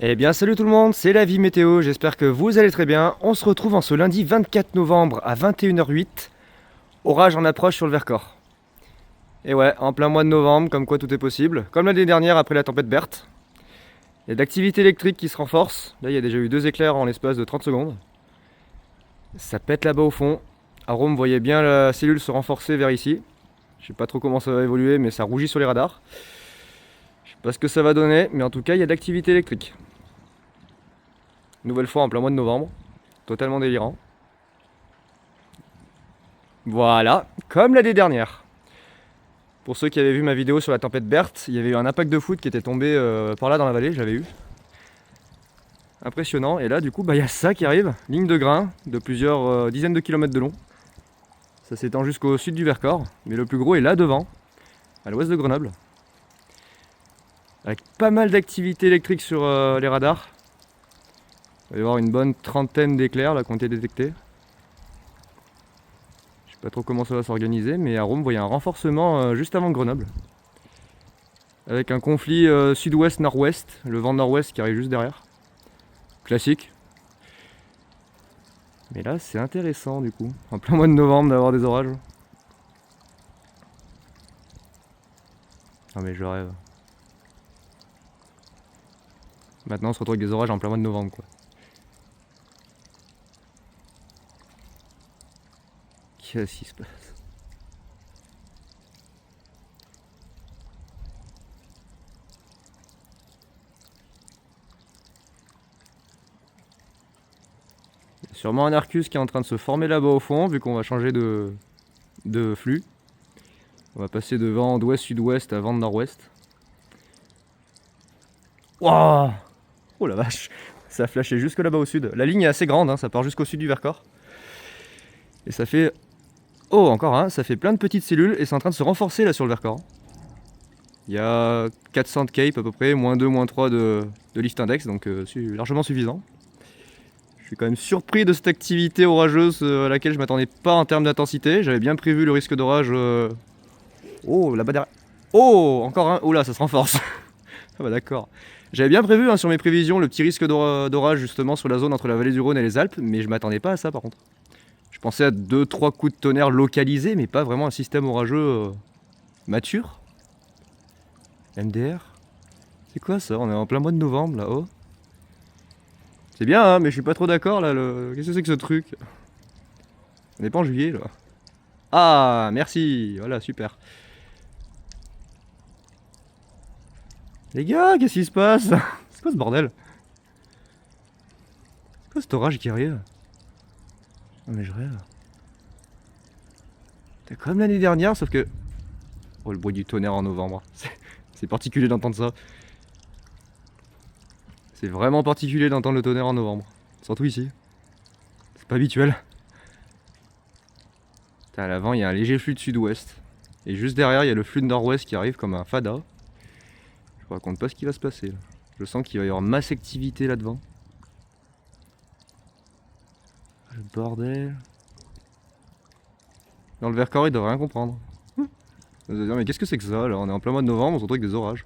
Eh bien salut tout le monde, c'est la vie météo, j'espère que vous allez très bien. On se retrouve en ce lundi 24 novembre à 21h08. Orage en approche sur le Vercors. Et ouais, en plein mois de novembre, comme quoi tout est possible. Comme l'année dernière après la tempête Berthe. Il y a de l'activité électrique qui se renforce. Là il y a déjà eu 2 éclairs en l'espace de 30 secondes. Ça pète là-bas au fond. À Rome, vous voyez bien la cellule se renforcer vers ici. Je sais pas trop comment ça va évoluer, mais ça rougit sur les radars. Je sais pas ce que ça va donner, mais en tout cas il y a de l'activité électrique. Nouvelle fois en plein mois de novembre. Totalement délirant. Voilà, comme l'année dernière. Pour ceux qui avaient vu ma vidéo sur la tempête Berthe, il y avait eu un impact de foot qui était tombé par là dans la vallée, j'avais eu. Impressionnant. Et là, du coup, il y a ça qui arrive. Ligne de grain de plusieurs dizaines de kilomètres de long. Ça s'étend jusqu'au sud du Vercors. Mais le plus gros est là devant, à l'ouest de Grenoble. Avec pas mal d'activités électriques sur les radars. Il va y avoir une bonne trentaine d'éclairs là qui ont été détectés. Je sais pas trop comment ça va s'organiser, mais à Rome, vous voyez un renforcement juste avant Grenoble. Avec un conflit sud-ouest-nord-ouest, le vent nord-ouest qui arrive juste derrière. Classique. Mais là, c'est intéressant du coup, en plein mois de novembre d'avoir des orages. Non mais je rêve. Maintenant, on se retrouve avec des orages en plein mois de novembre quoi. Qu'est-ce qui se passe? Il y a sûrement un Arcus qui est en train de se former là-bas au fond, vu qu'on va changer de flux. On va passer de vent d'ouest-sud-ouest à vent de nord-ouest. Wouah! Oh la vache! Ça a flashé jusque là-bas au sud. La ligne est assez grande, hein, ça part jusqu'au sud du Vercors. Et ça fait... Oh, encore, hein, ça fait plein de petites cellules et c'est en train de se renforcer là sur le Vercors. Il y a 400 de cape à peu près, -2, -3 de lift index, donc c'est largement suffisant. Je suis quand même surpris de cette activité orageuse à laquelle je m'attendais pas en termes d'intensité. J'avais bien prévu le risque d'orage. Oh, là-bas derrière. Oh, encore un. Oh là, ça se renforce. Ah bah d'accord. J'avais bien prévu sur mes prévisions le petit risque d'orage justement sur la zone entre la vallée du Rhône et les Alpes, mais je m'attendais pas à ça par contre. Je pensais à 2-3 coups de tonnerre localisés, mais pas vraiment un système orageux mature. MDR. C'est quoi ça? On est en plein mois de novembre là-haut. C'est bien, hein, mais je suis pas trop d'accord là. Qu'est-ce que c'est que ce truc? On n'est pas en juillet là. Ah, merci. Voilà, super. Les gars, qu'est-ce qui se passe? C'est quoi ce bordel? C'est quoi cet orage qui arrive? Non mais je rêve. C'est comme l'année dernière, sauf que... Oh, le bruit du tonnerre en novembre. C'est particulier d'entendre ça. C'est vraiment particulier d'entendre le tonnerre en novembre. Surtout ici. C'est pas habituel. Putain, à l'avant, il y a un léger flux de sud-ouest. Et juste derrière, il y a le flux de nord-ouest qui arrive comme un fada. Je vous raconte pas ce qui va se passer là. Je sens qu'il va y avoir masse activité là-devant. Le bordel. Dans le Vercors, ils doivent rien comprendre. Ils doivent dire, mais qu'est-ce que c'est que ça là? On est en plein mois de novembre, on se retrouve avec des orages.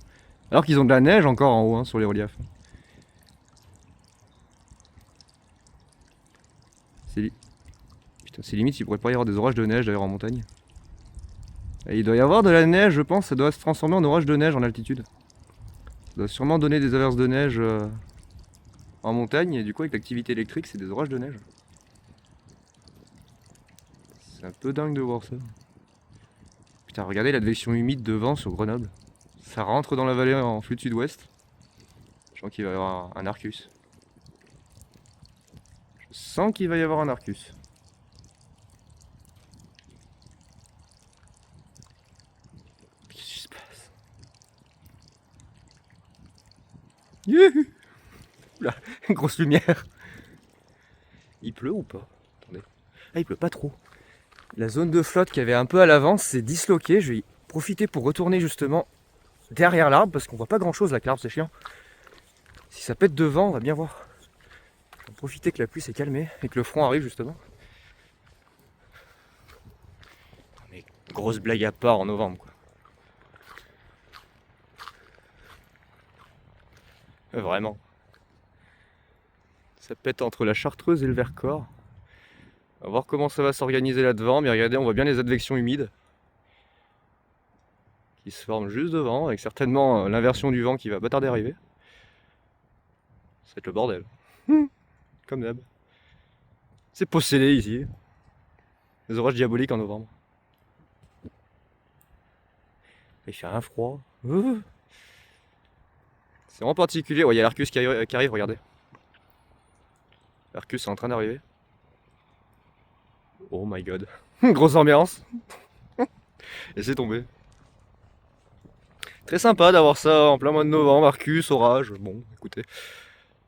Alors qu'ils ont de la neige encore en haut sur les reliefs. Putain, c'est limite, il pourrait pas y avoir des orages de neige d'ailleurs en montagne. Et il doit y avoir de la neige, je pense, ça doit se transformer en orage de neige en altitude. Ça doit sûrement donner des averses de neige en montagne, et du coup avec l'activité électrique, c'est des orages de neige. C'est un peu dingue de voir ça. Putain, regardez l'advection humide de vent sur Grenoble. Ça rentre dans la vallée en flux de sud-ouest. Je sens qu'il va y avoir un Arcus. Je sens qu'il va y avoir un Arcus. Qu'est-ce qui se passe? Youhou! Oula, grosse lumière. Il pleut ou pas? Attendez. Ah, il pleut pas trop. La zone de flotte qui avait un peu à l'avance s'est disloquée. Je vais y profiter pour retourner justement derrière l'arbre parce qu'on voit pas grand chose là, que l'arbre c'est chiant. Si ça pète devant, on va bien voir. Je vais profiter que la pluie s'est calmée et que le front arrive justement. Mais grosse blague à part en novembre quoi. Vraiment. Ça pète entre la Chartreuse et le Vercors. On va voir comment ça va s'organiser là-devant, mais regardez, on voit bien les advections humides qui se forment juste devant, avec certainement l'inversion du vent qui va pas tarder à arriver. Ça va être le bordel. Comme d'hab. C'est possédé ici. Des orages diaboliques en novembre. Il fait un froid. C'est vraiment particulier. Ouais, il y a l'Arcus qui arrive, regardez. L'Arcus est en train d'arriver. Oh my god. Grosse ambiance. Et c'est tombé. Très sympa d'avoir ça en plein mois de novembre. Arcus, orage. Bon, écoutez.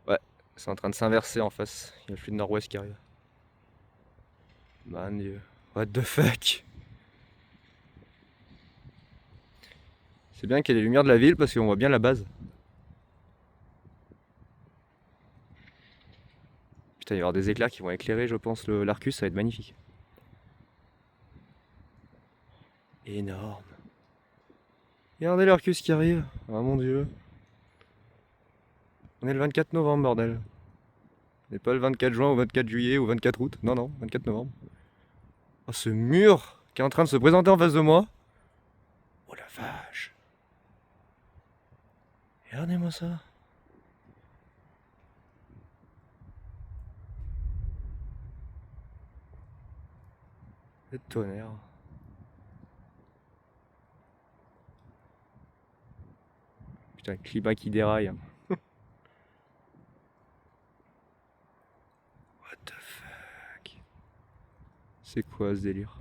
Ouais, c'est en train de s'inverser en face. Il y a le flux de nord-ouest qui arrive. Man dieu. What the fuck? C'est bien qu'il y ait les lumières de la ville parce qu'on voit bien la base. Putain, il va y avoir des éclairs qui vont éclairer, je pense, l'Arcus, ça va être magnifique. Énorme. Regardez l'Arcus qui arrive. Oh mon dieu. On est le 24 novembre, bordel. On n'est pas le 24 juin ou 24 juillet ou 24 août. Non, non, 24 novembre. Oh, ce mur qui est en train de se présenter en face de moi. Oh la vache. Regardez-moi ça. Le tonnerre. Putain, le climat qui déraille. What the fuck? C'est quoi ce délire?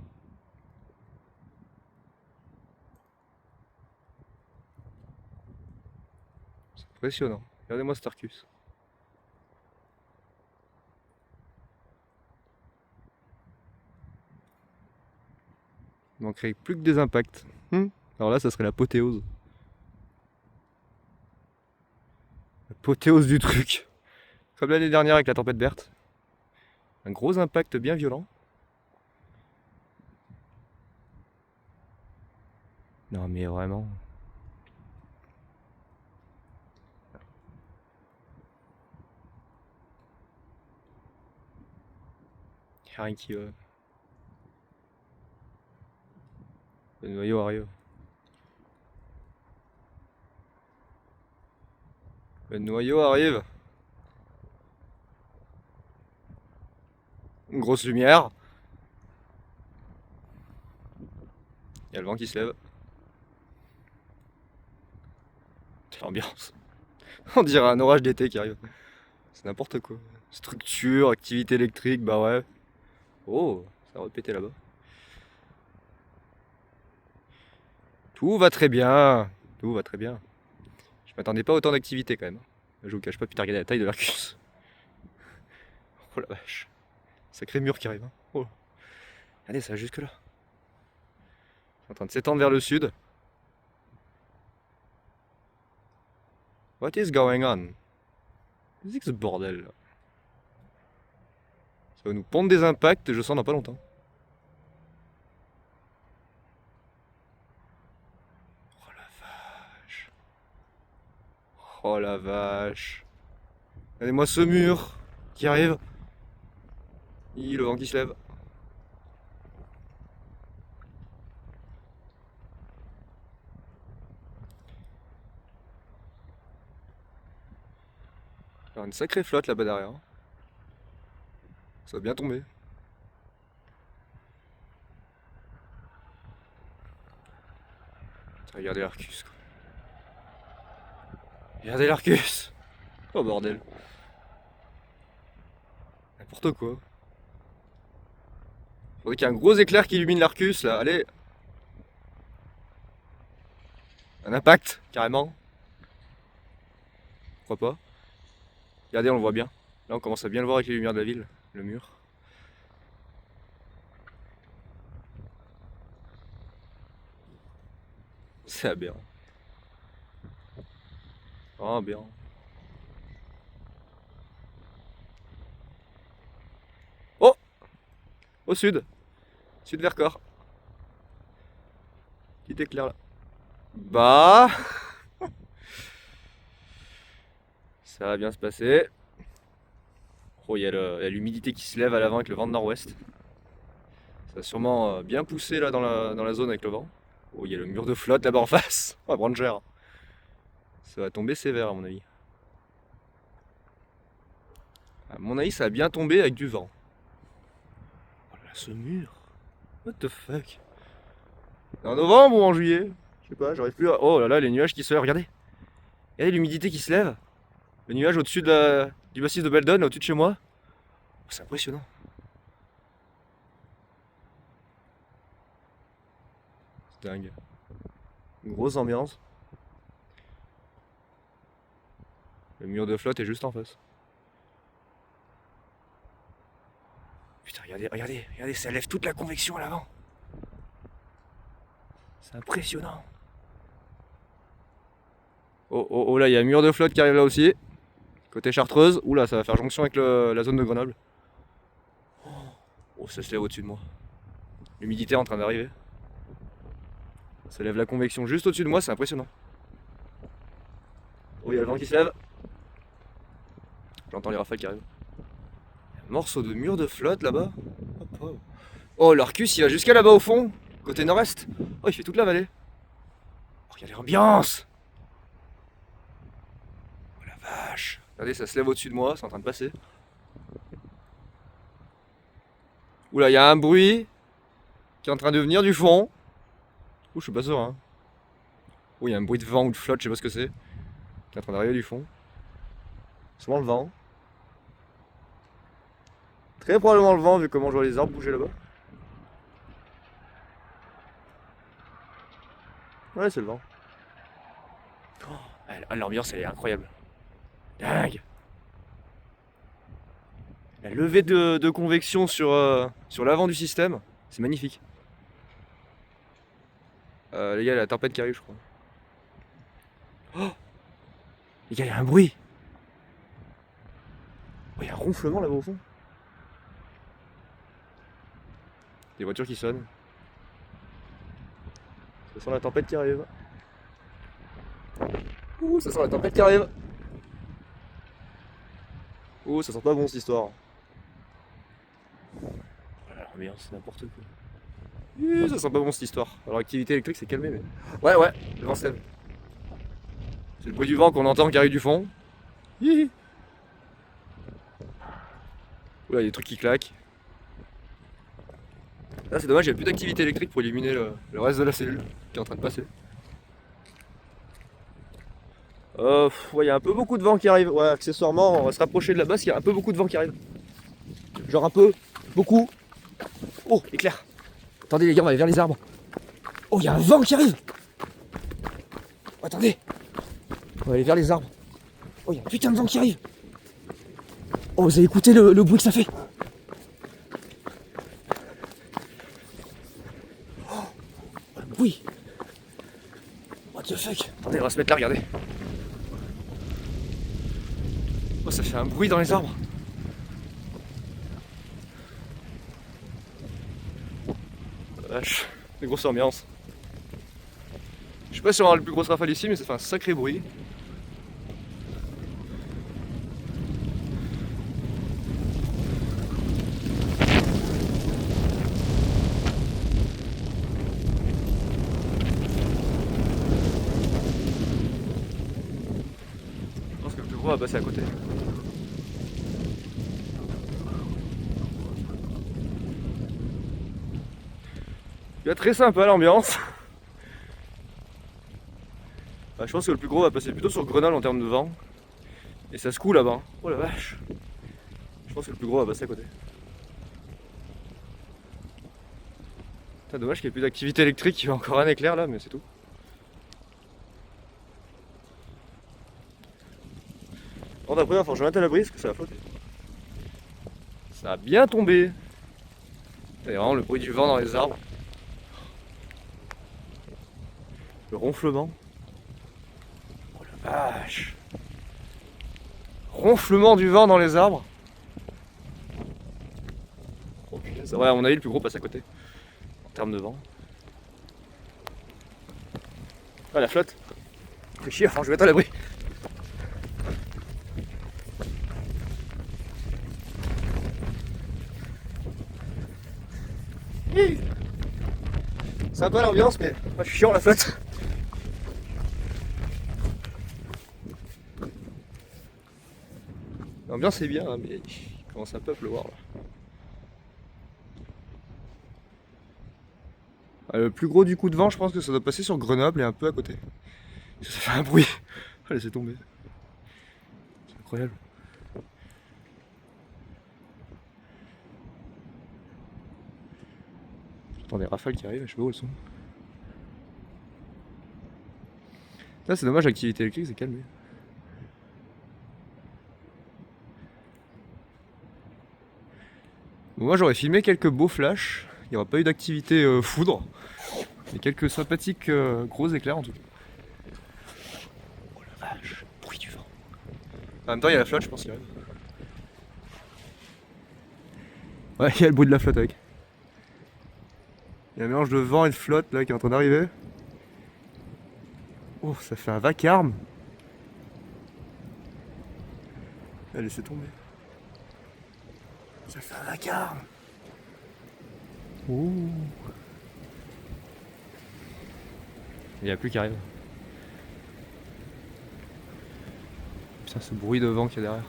C'est impressionnant. Regardez-moi cet Arcus. Il manquerait plus que des impacts. Alors là, ça serait l'apothéose. L'apothéose du truc. Comme l'année dernière avec la tempête Berthe. Un gros impact bien violent. Non mais vraiment. Y'a rien qui va. Le noyau arrive. Le noyau arrive. Une grosse lumière. Il y a le vent qui se lève. Quelle ambiance. On dirait un orage d'été qui arrive. C'est n'importe quoi. Structure, activité électrique, bah ouais. Oh, ça va péter là-bas. Tout va très bien. Tout va très bien. Je m'attendais pas à autant d'activité quand même. Je vous cache pas, putain, regardez la taille de l'Arcus. Oh la vache. Sacré mur qui arrive. Hein. Oh. Regardez, ça va jusque là. C'est en train de s'étendre vers le sud. What is going on? Qu'est-ce que ce bordel là? Ça va nous pondre des impacts, je sens dans pas longtemps. Oh la vache. Oh la vache. Regardez-moi ce mur qui arrive. Le vent qui se lève. Il y a une sacrée flotte là-bas derrière. Ça va bien tomber. Regardez l'Arcus quoi. Regardez l'Arcus. Oh bordel. N'importe quoi. Faudrait qu'il y ait un gros éclair qui illumine l'Arcus là. Allez. Un impact, carrément. Pourquoi pas? Regardez, on le voit bien. Là, on commence à bien le voir avec les lumières de la ville, le mur. C'est aberrant. Oh, aberrant. Oh! Au sud. Sud Vercors. Petit éclair là. Bah! Ça va bien se passer. Oh, il y a l'humidité qui se lève à l'avant avec le vent de nord-ouest. Ça va sûrement bien pousser là dans la zone avec le vent. Oh, il y a le mur de flotte là-bas en face. On va prendre cher. Ça va tomber sévère à mon avis. À mon avis, ça va bien tomber avec du vent. Oh là, ce mur. What the fuck? C'est en novembre ou en juillet? Je sais pas, j'arrive plus à... Oh là là, les nuages qui se lèvent, regardez. Regardez l'humidité qui se lève. Le nuage au-dessus du massif de Beldon, au-dessus de chez moi. Oh, c'est impressionnant. C'est dingue. Une grosse ambiance. Le mur de flotte est juste en face. Putain, regardez, regardez, regardez, ça lève toute la convection à l'avant. C'est impressionnant. Oh, oh, oh, là, il y a un mur de flotte qui arrive là aussi. Côté Chartreuse. Oula, ça va faire jonction avec la zone de Grenoble. Oh, ça se lève au-dessus de moi. L'humidité est en train d'arriver. Ça lève la convection juste au-dessus de moi, c'est impressionnant. Oh, il y a le vent qui se lève. J'entends les rafales qui arrivent. Un morceau de mur de flotte là-bas. Hop, hop. Oh, l'Arcus, il va jusqu'à là-bas au fond, côté nord-est. Oh, il fait toute la vallée. Oh, regardez l'ambiance. Oh la vache. Regardez, ça se lève au-dessus de moi, c'est en train de passer. Oula, il y a un bruit qui est en train de venir du fond. Ouh, je suis pas sûr. Hein. Oh, il y a un bruit de vent ou de flotte, je sais pas ce que c'est. Qui est en train d'arriver du fond. Sûrement le vent. Très probablement le vent, vu comment je vois les arbres bouger là-bas. Ouais, c'est le vent. Oh, l'ambiance, elle est incroyable. Dingue. La levée de convection sur l'avant du système, c'est magnifique. Les gars, il y a la tempête qui arrive, je crois. Oh, les gars, il y a un bruit. Oh, il y a un ronflement là-bas au fond. Des voitures qui sonnent. Ça sent la tempête qui arrive. Ouh, ça sent la tempête qui arrive. Ouh, ça sent pas bon cette histoire. Alors, merde, c'est n'importe quoi. Ça sent pas bon cette histoire. Alors, l'activité électrique c'est calmé, mais. Ouais, le vent se lève. C'est le bruit du vent qu'on entend qui arrive du fond. Hihi. Oula, il y a des trucs qui claquent. Là, c'est dommage, il n'y a plus d'activité électrique pour illuminer le reste de la cellule qui est en train de passer. Ouais, il y a un peu beaucoup de vent qui arrive. Ouais, accessoirement, on va se rapprocher de la base, il y a un peu beaucoup de vent qui arrive. Genre un peu, beaucoup. Oh, éclair. Attendez les gars, on va aller vers les arbres. Oh, il y a un vent qui arrive. Oh, attendez. On va aller vers les arbres. Oh, il y a un putain de vent qui arrive. Oh, vous avez écouté le bruit que ça fait. Oh, le bruit. What the fuck. Attendez, on va se mettre là, regardez. Oh, ça fait un bruit dans les arbres. Vache, une grosse ambiance. Je sais pas si on aura le plus gros rafale ici, mais ça fait un sacré bruit. Je pense que le plus gros va passer à côté. Il y a très sympa l'ambiance. Bah, je pense que le plus gros va passer plutôt sur Grenoble en termes de vent. Et ça se coule là-bas. Oh la vache. Je pense que le plus gros va passer à côté. Putain, dommage qu'il n'y ait plus d'activité électrique, il y a encore un éclair là, mais c'est tout. Bon, d'après, il va falloir que je me mette à l'abri parce que ça va flotter. Ça a bien tombé. C'est vraiment le bruit du vent dans les arbres. Le ronflement. Oh la vache. Ronflement du vent dans les arbres. Oh punaise. Ouais, à mon avis, le plus gros passe à côté. En termes de vent. Ah, la flotte. Fais chier, enfin, je vais mettre à l'abri. C'est un peu l'ambiance, mais moi, je suis chiant la flotte. L'ambiance est bien, hein, mais il commence un peu à pleuvoir là. Le plus gros du coup de vent, je pense que ça doit passer sur Grenoble et un peu à côté. Ça fait un bruit. Oh, laissez tomber. C'est incroyable. J'entends des rafales qui arrivent, je sais pas où elles sont. Là, c'est dommage, l'activité électrique c'est calmé. Bon, moi j'aurais filmé quelques beaux flashs. Il n'y aura pas eu d'activité foudre. Mais quelques sympathiques gros éclairs en tout cas. Oh la vache, bruit du vent. En même temps, il y a la flotte, je pense qu'il arrive. Ouais, il y a le bruit de la flotte avec. Il y a un mélange de vent et de flotte là qui est en train d'arriver. Oh, ça fait un vacarme. Laissez tomber. Ça fait un vacarme. Ouh. Il n'y a plus qui arrive. Putain, ce bruit de vent qu'il y a derrière.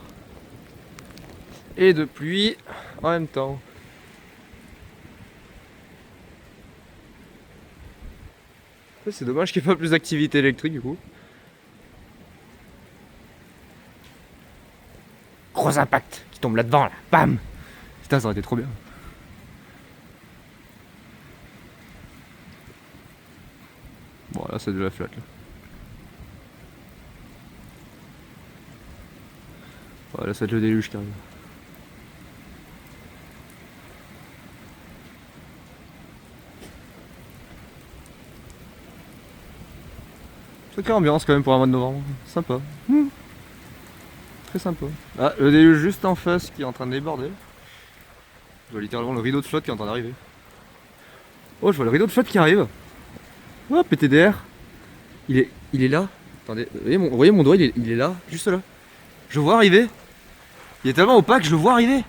Et de pluie en même temps. C'est dommage qu'il n'y ait pas plus d'activité électrique du coup. Gros impact qui tombe là-dedans là. Bam. Putain, ça aurait été trop bien. Bon là c'est de la flotte là. Voilà, c'est le déluge qui arrive. Sacrée ambiance quand même pour un mois de novembre. Sympa. Très sympa. Ah, le déluge juste en face qui est en train de déborder. Je vois littéralement le rideau de flotte qui est en train d'arriver. Oh, je vois le rideau de flotte qui arrive. Oh, PTDR. Il est là. Attendez, vous voyez mon doigt, il est là, juste là. Je le vois arriver. Il est tellement opaque, je le vois arriver.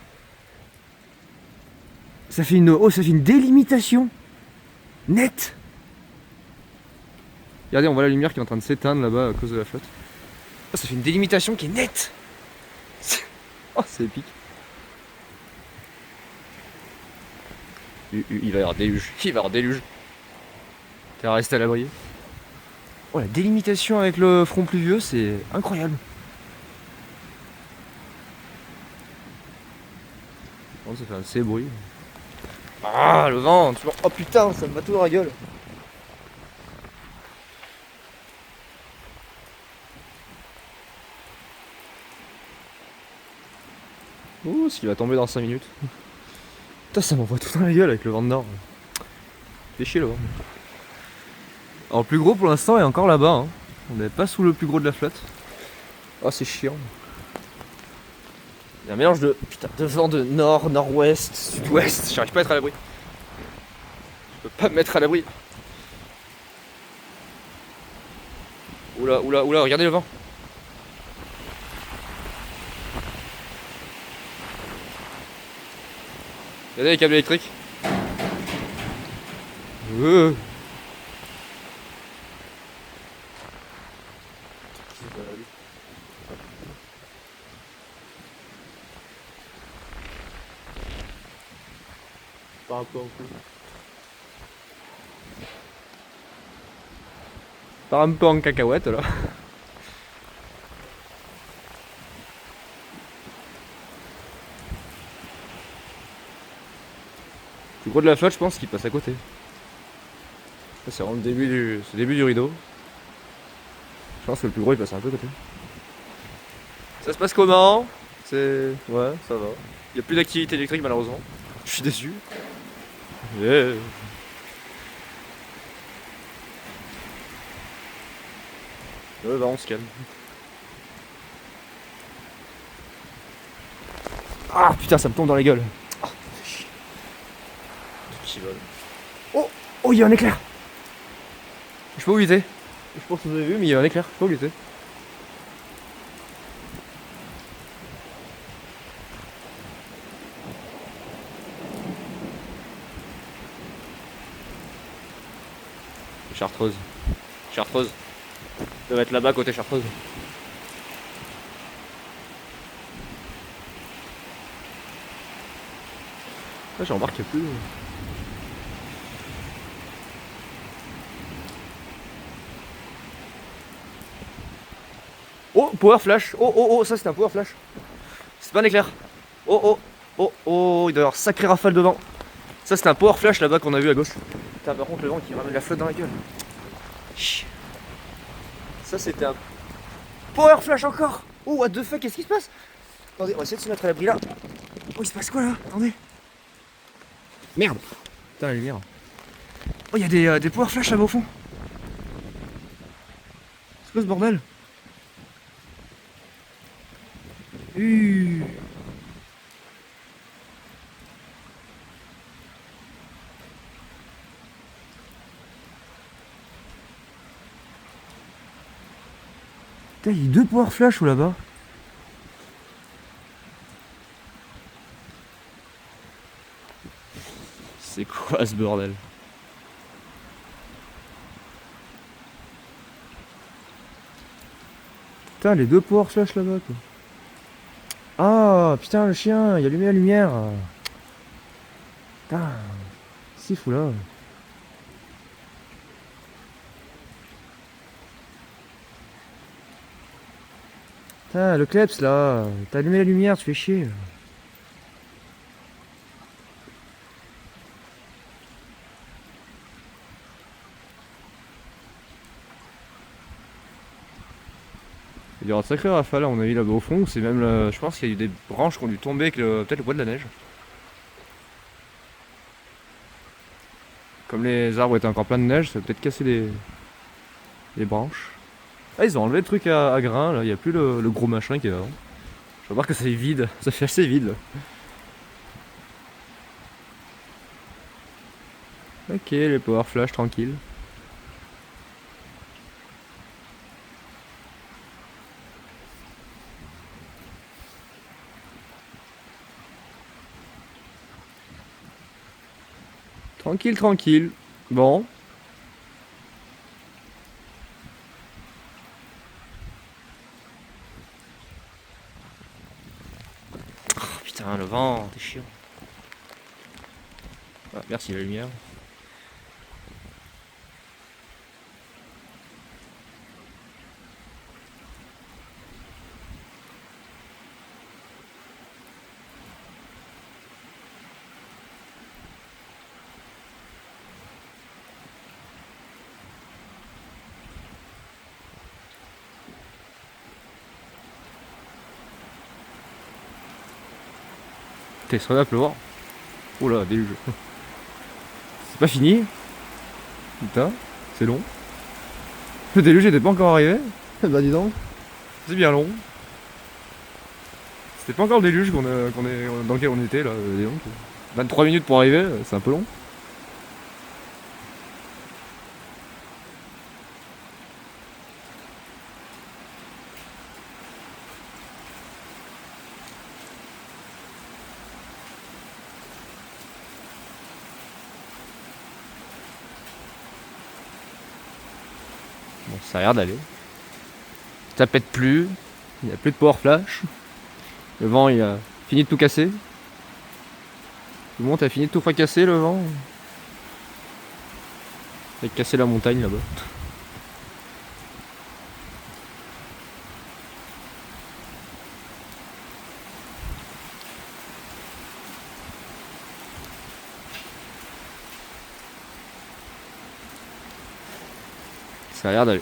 Ça fait une délimitation nette. Regardez, on voit la lumière qui est en train de s'éteindre là-bas à cause de la flotte. Oh, ça fait une délimitation qui est nette. Oh, c'est épique. Il va y avoir déluge. Il va y avoir déluge. T'es resté à l'abri. Oh, la délimitation avec le front pluvieux, c'est incroyable. Oh, ça fait un assez bruit. Ah, le vent. Oh putain, ça me bat tout dans la gueule. Ouh, ce qui va tomber dans 5 minutes. Putain, ça m'envoie tout dans la gueule avec le vent de nord. Fait chier le vent. Alors, le plus gros pour l'instant est encore là-bas. Hein. On n'est pas sous le plus gros de la flotte. Oh, c'est chiant. Il y a un mélange de vent de nord, nord-ouest, sud-ouest. J'arrive pas à être à l'abri. Je peux pas me mettre à l'abri. Oula, oula, oula, regardez le vent. Regardez les câbles électriques. Pas un peu en coup. Part un peu en cacahuète là. Le plus gros de la flotte, je pense qu'il passe à côté. Ça, c'est vraiment le début du rideau. Je pense que le plus gros il passe un peu à côté. Ça se passe comment? Ouais, ça va. Il n'y a plus d'activité électrique malheureusement. Je suis déçu. Yeah. Ouais, bah on se calme. Ah putain, ça me tombe dans la gueule. Ah, ça fait chier. Tout qui vole. Oh, oh, il y a un éclair. Je sais pas où il était. Je pense que vous avez vu, mais il y a un éclair. Je sais pas où il était. Chartreuse. Chartreuse. Ça va être là-bas côté Chartreuse. Ah, j'ai remarqué plus. Oh, power flash. Oh, oh, oh, ça c'est un power flash. C'est pas un éclair. Oh, oh, oh, oh, il doit y avoir sacré rafale de vent. Ça c'est un power flash là-bas qu'on a vu à gauche. Putain, par contre, le vent qui ramène la flotte dans la gueule. Ça c'était un power flash encore. Oh, what the fuck, qu'est-ce qui se passe? Attendez, on va essayer de se mettre à l'abri là. Oh, il se passe quoi là? Attendez. Merde. Putain, la lumière. Oh, il y a des power flash là-bas au fond. C'est quoi ce bordel? Putain, il y a 2 power flash ou là-bas? C'est quoi ce bordel? Putain, les 2 power flash là-bas quoi. Ah putain, le chien, il a allumé la lumière. Putain, c'est fou là. Putain, le kleps là, t'as allumé la lumière, tu fais chier. Il y aura de sacrés rafales à mon avis là-bas au fond, c'est même je pense qu'il y a eu des branches qui ont dû tomber avec peut-être le poids de la neige. Comme les arbres étaient encore pleins de neige, ça a peut-être cassé les branches. Ah, ils ont enlevé le truc à grains là, il n'y a plus le gros machin qui est avant. faut voir que ça fait vide, ça fait assez vide. Ok, les power flash tranquille. Tranquille, tranquille. Bon. Oh, putain, le vent, t'es chiant. Ah, merci la lumière. T'es sur à pleuvoir. Oula, déluge. C'est pas fini. Putain, c'est long. Le déluge était pas encore arrivé. Bah dis donc. C'est bien long. C'était pas encore le déluge dans lequel on était là, dis donc. 23 minutes pour arriver, c'est un peu long. Bon, ça a l'air d'aller. Ça pète plus, il n'y a plus de power flash. Le vent il a fini de tout casser. Tout le monde a fini de tout fracasser le vent. Il a cassé la montagne là-bas. Ça a l'air d'aller.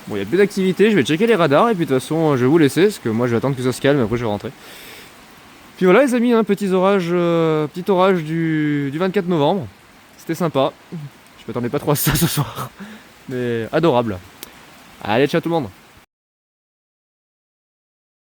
Bon, il n'y a plus d'activité, je vais checker les radars et puis de toute façon je vais vous laisser parce que moi je vais attendre que ça se calme et après je vais rentrer. Puis voilà les amis, petit orage du 24 novembre. C'était sympa. Je m'attendais pas trop à ça ce soir. Mais adorable. Allez, ciao tout le monde.